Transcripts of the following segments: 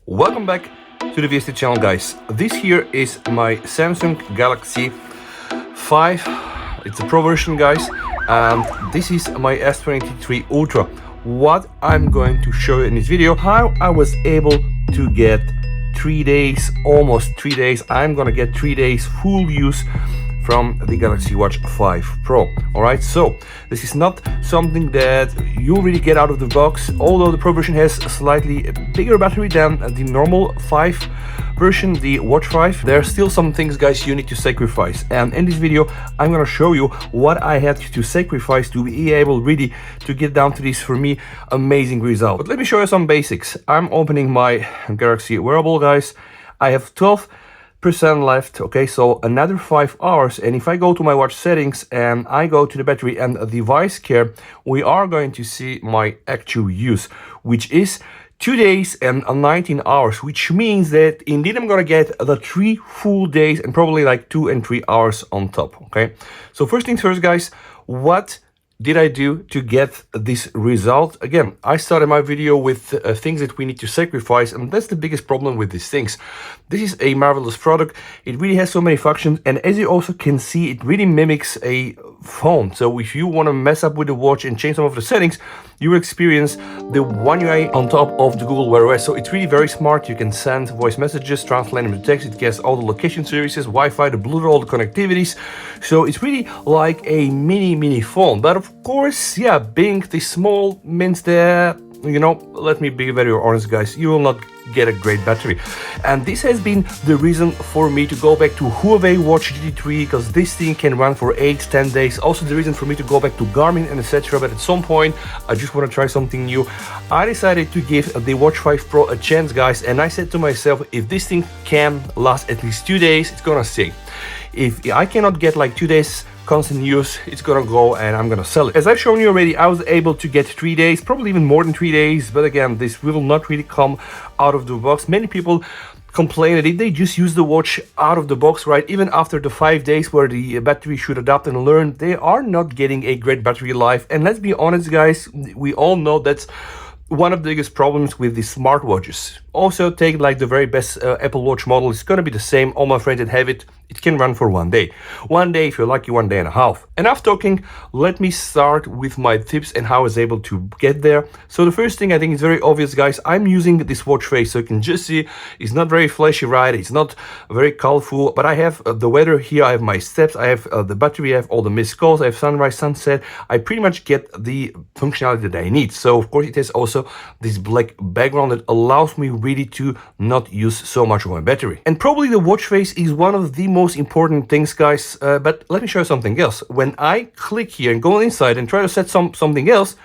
Welcome back to the VST channel, guys. This here is my Samsung Galaxy 5. It's a Pro version, guys, and this is my S23 Ultra. What I'm going to show you in this video, how I was able to get 3 days, almost 3 days. I'm gonna get 3 days full use from the Galaxy Watch 5 Pro. Alright, so this is not something that you really get out of the box, although the Pro version has a slightly bigger battery than the normal 5 version, the Watch 5. There are still some things, guys, you need to sacrifice, and in this video I'm gonna show you what I had to sacrifice to be able really to get down to this, for me, amazing result. But let me show you some basics. I'm opening my Galaxy wearable, guys. I have 12% left. Okay, so another 5 hours, and if I go to my watch settings and I go to the battery and device care, we are going to see my actual use, which is 2 days and 19 hours, which means that indeed I'm gonna get the 3 full days and probably like 2 and 3 hours on top. Okay, so first things first, guys, what did I do to get this result? Again, I started my video with things that we need to sacrifice, and that's the biggest problem with these things. This is a marvelous product. It really has so many functions, and as you also can see, it really mimics a phone. So if you want to mess up with the watch and change some of the settings, you will experience the One UI on top of the Google Wear OS. So it's really very smart. You can send voice messages, translate them to text. It gets all the location services, Wi-Fi, the Bluetooth, all the connectivities. So it's really like a mini phone. But of course, yeah, being this small means that, you know, let me be very honest, guys, you will not get a great battery. And this has been the reason for me to go back to Huawei Watch GT3, because this thing can run for 8-10 days. Also the reason for me to go back to Garmin and etc. But at some point I just want to try something new. I decided to give the Watch 5 Pro a chance, guys, and I said to myself, if this thing can last at least 2 days, it's gonna stay. If I cannot get like 2 days constant use, it's gonna go and I'm gonna sell it. As I've shown you already, I was able to get 3 days, probably even more than 3 days, but again, this will not really come out of the box. Many people complain that if they just use the watch out of the box, right, even after the 5 days where the battery should adapt and learn, they are not getting a great battery life. And let's be honest, guys, we all know that's one of the biggest problems with the smartwatches. Also, take like the very best Apple Watch model, it's gonna be the same. All my friends that have it, it can run for 1 day. 1 day, if you're lucky, 1 day and a half. Enough talking, let me start with my tips and how I was able to get there. So the first thing, I think is very obvious, guys. I'm using this watch face, so you can just see it's not very flashy, right? It's not very colorful, but I have the weather here, I have my steps, I have the battery, I have all the missed calls, I have sunrise, sunset. I pretty much get the functionality that I need. So of course it has also this black background that allows me really to not use so much of my battery. And probably the watch face is one of the most important things, guys, but let me show you something else. When I click here and go inside and try to set something else,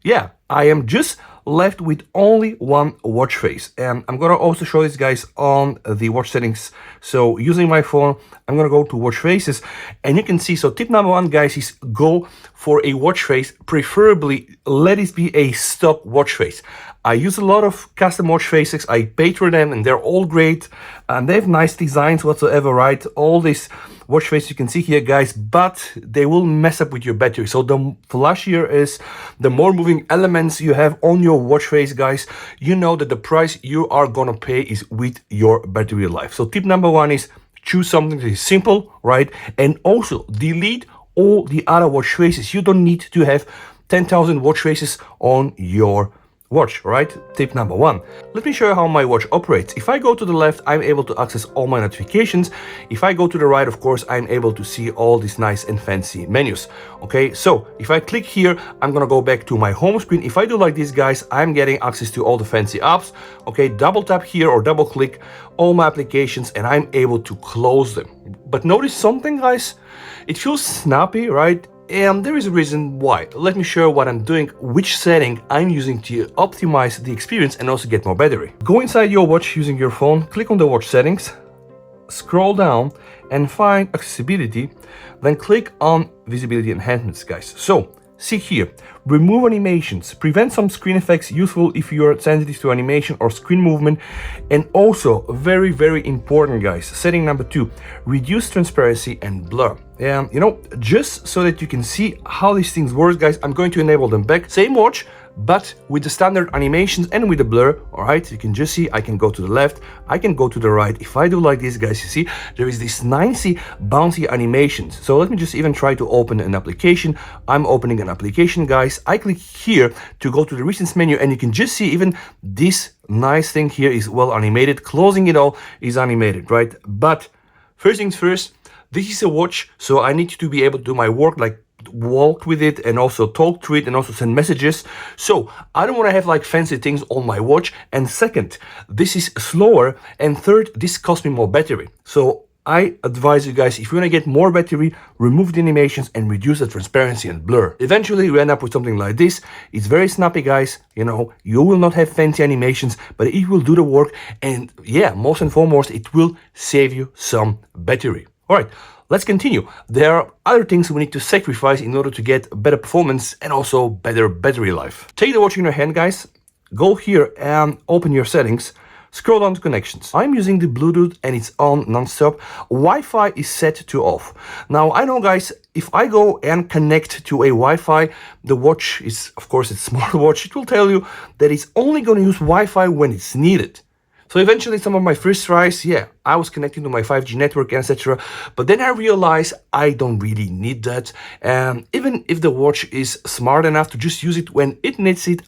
yeah, I am just left with only one watch face. And I'm gonna also show this, guys, on the watch settings. So using my phone, I'm gonna go to watch faces, and you can see, so tip number 1, guys, is go for a watch face, preferably let it be a stock watch face. I use a lot of custom watch faces, I paid for them, and they're all great, and they have nice designs whatsoever, right? All this watch face you can see here, guys, but they will mess up with your battery. So the flashier is, the more moving elements you have on your watch face, guys, you know that the price you are gonna pay is with your battery life. So tip number 1 is choose something that is simple, right? And also delete all the other watch faces. You don't need to have 10,000 watch faces on your watch, right? Tip number 1. Let me show you how my watch operates. If I go to the left, I'm able to access all my notifications. If I go to the right, of course, I'm able to see all these nice and fancy menus. Okay, so if I click here, I'm gonna go back to my home screen. If I do like this, guys, I'm getting access to all the fancy apps. Okay, double tap here or double click all my applications and I'm able to close them. But notice something, guys, it feels snappy, right? And there is a reason why. Let me show you what I'm doing, which setting I'm using to optimize the experience and also get more battery. Go inside your watch using your phone, click on the watch settings, scroll down and find accessibility, then click on visibility enhancements, guys. So see here, remove animations, prevent some screen effects, useful if you're sensitive to animation or screen movement. And also very, very important, guys, setting number 2, reduce transparency and blur. And you know, just so that you can see how these things work, guys, I'm going to enable them back. Same watch, but with the standard animations and with the blur, all right, you can just see I can go to the left, I can go to the right. If I do like this, guys, you see there is this nicey bouncy animations. So let me just even try to open an application. I'm opening an application, guys. I click here to go to the recents menu, and you can just see even this nice thing here is well animated. Closing it all is animated, right? But first things first, this is a watch, so I need to be able to do my work, like walk with it and also talk to it and also send messages. So I don't want to have like fancy things on my watch. And second, this is slower. And third, this costs me more battery. So I advise you guys, if you want to get more battery, remove the animations and reduce the transparency and blur. Eventually you end up with something like this. It's very snappy, guys. You know, you will not have fancy animations, but it will do the work. And yeah, most and foremost, it will save you some battery. All right, let's continue. There are other things we need to sacrifice in order to get better performance and also better battery life. Take the watch in your hand, guys. Go here and open your settings. Scroll down to connections. I'm using the Bluetooth and it's on non-stop. Wi-Fi is set to off. Now I know, guys, if I go and connect to a Wi-Fi, the watch is, of course, it's a smartwatch. It will tell you that it's only going to use Wi-Fi when it's needed. So eventually some of my first tries, yeah, I was connecting to my 5G network, etc. But then I realized I don't really need that. Even if the watch is smart enough to just use it when it needs it,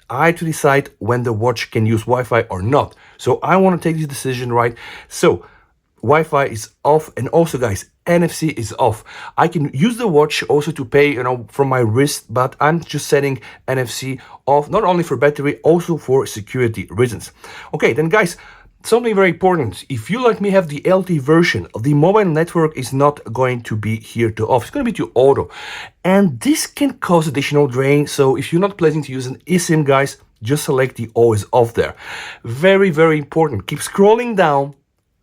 I to decide when the watch can use Wi-Fi or not. So I want to take this decision, right? So Wi-Fi is off, and also, guys, NFC is off. I can use the watch also to pay, you know, from my wrist, but I'm just setting NFC off, not only for battery, also for security reasons. Okay, then, guys, something very important. If you, like me, have the LTE version, the mobile network is not going to be here to off. It's going to be to auto. And this can cause additional drain. So if you're not planning to use an eSIM, guys, just select the always off there. Very, very important. Keep scrolling down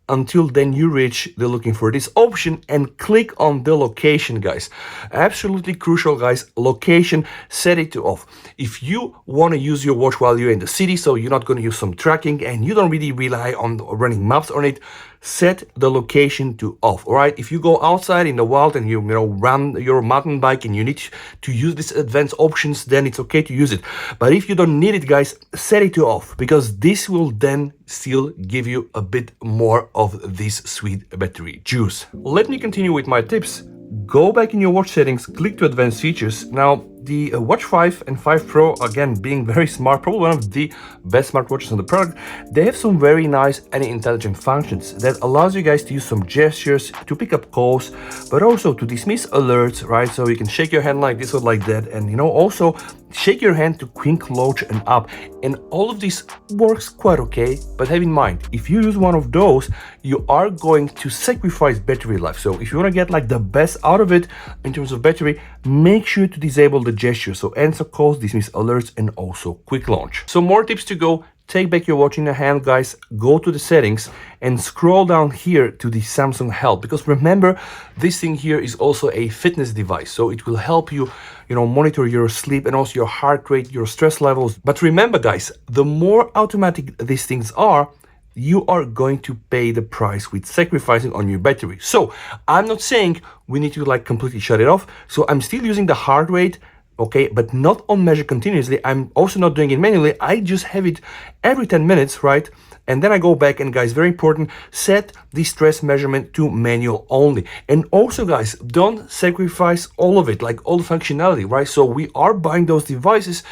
until then you reach the looking for this option and click on the location, guys. Absolutely crucial, guys. Location, set it to off. If you want to use your watch while you're in the city, so you're not going to use some tracking and you don't really rely on running maps on it, set the location to off. All right, if you go outside in the wild and you run your mountain bike and you need to use these advanced options, then it's okay to use it. But if you don't need it, guys, set it to off, because this will then still give you a bit more of this sweet battery juice. Let me continue with my tips. Go back in your watch settings, click to advanced features. Now, the Watch 5 and 5 Pro, again, being very smart, probably one of the best smartwatches on the product, they have some very nice and intelligent functions that allows you guys to use some gestures to pick up calls, but also to dismiss alerts, right? So you can shake your hand like this or like that, and also shake your hand to quick close and up. And all of this works quite okay, but have in mind, if you use one of those, you are going to sacrifice battery life. So if you want to get like the best out of it in terms of battery, make sure to disable the gesture, so answer calls, dismiss alerts, and also quick launch. So more tips to go. Take back your watch in your hand, guys, go to the settings and scroll down here to the Samsung Health, because remember, this thing here is also a fitness device, so it will help you, monitor your sleep and also your heart rate, your stress levels. But remember, guys, the more automatic these things are, you are going to pay the price with sacrificing on your battery. So I'm not saying we need to like completely shut it off. So I'm still using the heart rate, okay, but not on measure continuously. I'm also not doing it manually. I just have it every 10 minutes, right? And then I go back and, guys, very important, set the stress measurement to manual only. And also, guys, don't sacrifice all of it, like all the functionality, right? So we are buying those devices,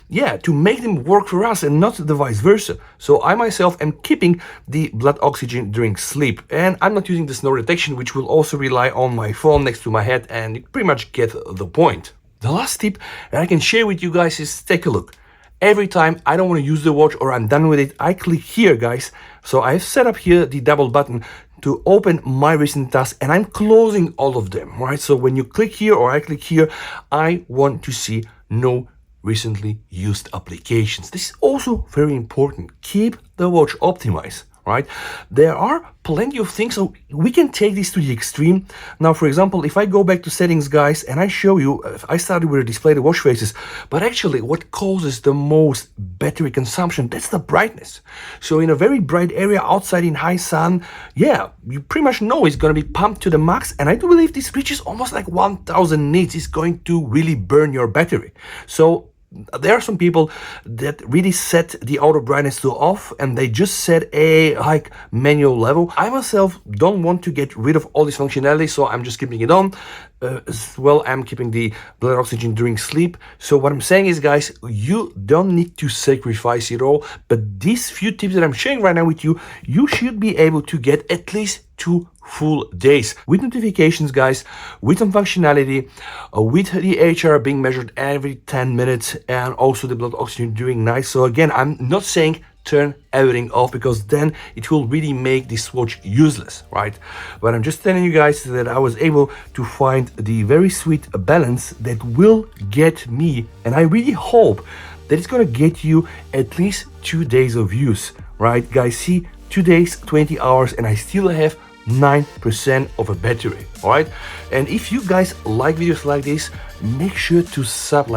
yeah, to make them work for us and not the vice versa. So I myself am keeping the blood oxygen during sleep, and I'm not using the snore detection, which will also rely on my phone next to my head, and you pretty much get the point. The last tip that I can share with you guys is take a look. Every time I don't want to use the watch or I'm done with it, I click here, guys. So I've set up here the double button to open my recent tasks, and I'm closing all of them, right? So when you click here or I click here, I want to see no recently used applications. This is also very important. Keep the watch optimized. Right? There are plenty of things, so we can take this to the extreme. Now, for example, if I go back to settings, guys, and I show you, I started with a display the watch faces, but actually what causes the most battery consumption, that's the brightness. So in a very bright area outside in high sun, yeah, you pretty much know it's going to be pumped to the max, and I do believe this reaches almost like 1000 nits. It's going to really burn your battery. So there are some people that really set the auto brightness to off and they just set a like manual level. I myself don't want to get rid of all this functionality, so I'm just keeping it on. As well, I'm keeping the blood oxygen during sleep. So what I'm saying is, guys, you don't need to sacrifice it all, but these few tips that I'm sharing right now with you, you should be able to get at least 2 full days with notifications, guys, with some functionality, with the HR being measured every 10 minutes, and also the blood oxygen during night. So again, I'm not saying turn everything off, because then it will really make this watch useless, right? But I'm just telling you guys that I was able to find the very sweet balance that will get me, and I really hope that it's gonna get you at least 2 days of use, right? Guys, see, 2 days, 20 hours, and I still have 9% of a battery. All right, and if you guys like videos like this, make sure to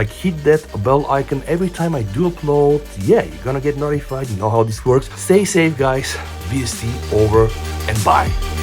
hit that bell icon every time I do upload. Yeah, you're gonna get notified. You know how this works. Stay safe, guys. BST over and bye.